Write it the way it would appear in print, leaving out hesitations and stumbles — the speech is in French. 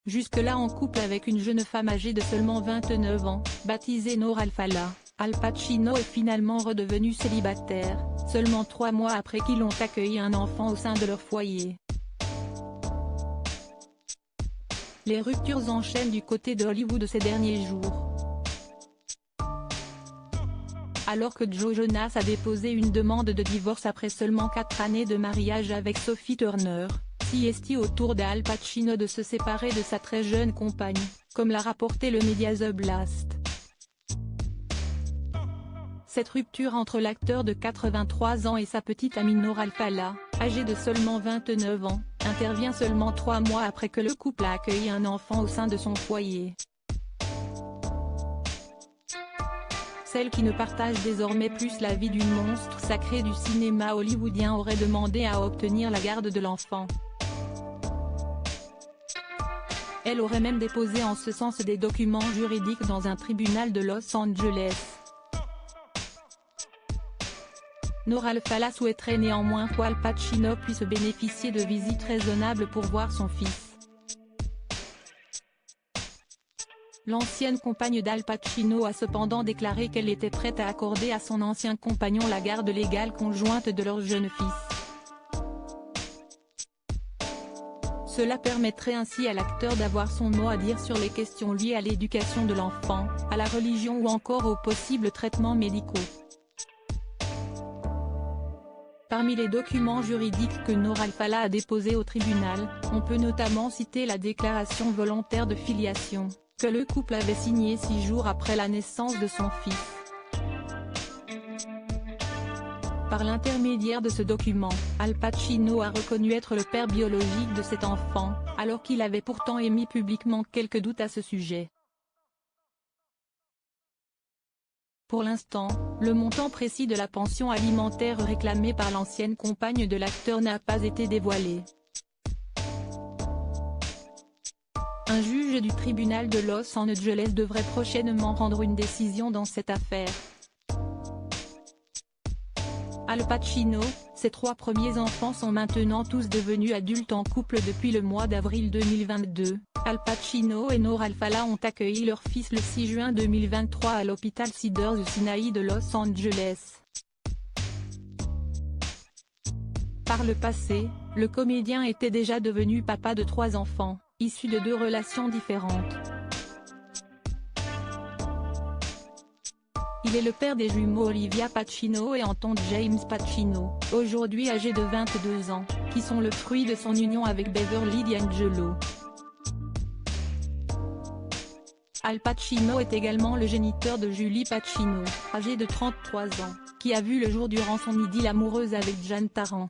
Jusque-là en couple avec une jeune femme âgée de seulement 29 ans, baptisée Noor Alfallah, Al Pacino est finalement redevenu célibataire, seulement 3 mois après qu'ils ont accueilli un enfant au sein de leur foyer. Les ruptures enchaînent du côté de Hollywood ces derniers jours. Alors que Joe Jonas a déposé une demande de divorce après seulement 4 années de mariage avec Sophie Turner, c'est au tour d'Al Pacino de se séparer de sa très jeune compagne, comme l'a rapporté le média The Blast. Cette rupture entre l'acteur de 83 ans et sa petite amie Noor Alfallah, âgée de seulement 29 ans, intervient seulement 3 mois après que le couple a accueilli un enfant au sein de son foyer. Celle qui ne partage désormais plus la vie d'une monstre sacrée du cinéma hollywoodien aurait demandé à obtenir la garde de l'enfant. Elle aurait même déposé en ce sens des documents juridiques dans un tribunal de Los Angeles. Noor Alfallah souhaiterait néanmoins qu'Al Pacino puisse bénéficier de visites raisonnables pour voir son fils. L'ancienne compagne d'Al Pacino a cependant déclaré qu'elle était prête à accorder à son ancien compagnon la garde légale conjointe de leur jeune fils. Cela permettrait ainsi à l'acteur d'avoir son mot à dire sur les questions liées à l'éducation de l'enfant, à la religion ou encore aux possibles traitements médicaux. Parmi les documents juridiques que Noor Alfallah a déposés au tribunal, on peut notamment citer la déclaration volontaire de filiation, que le couple avait signée 6 jours après la naissance de son fils. Par l'intermédiaire de ce document, Al Pacino a reconnu être le père biologique de cet enfant, alors qu'il avait pourtant émis publiquement quelques doutes à ce sujet. Pour l'instant, le montant précis de la pension alimentaire réclamée par l'ancienne compagne de l'acteur n'a pas été dévoilé. Un juge du tribunal de Los Angeles devrait prochainement rendre une décision dans cette affaire. Al Pacino, ses 3 premiers enfants sont maintenant tous devenus adultes en couple depuis le mois d'avril 2022. Al Pacino et Noor Alfallah ont accueilli leur fils le 6 juin 2023 à l'hôpital Cedars-Sinai de Los Angeles. Par le passé, le comédien était déjà devenu papa de 3 enfants, issus de 2 relations différentes. Il est le père des jumeaux Olivia Pacino et Anton James Pacino, aujourd'hui âgés de 22 ans, qui sont le fruit de son union avec Beverly D'Angelo. Al Pacino est également le géniteur de Julie Pacino, âgée de 33 ans, qui a vu le jour durant son idylle amoureuse avec Jane Tarrant.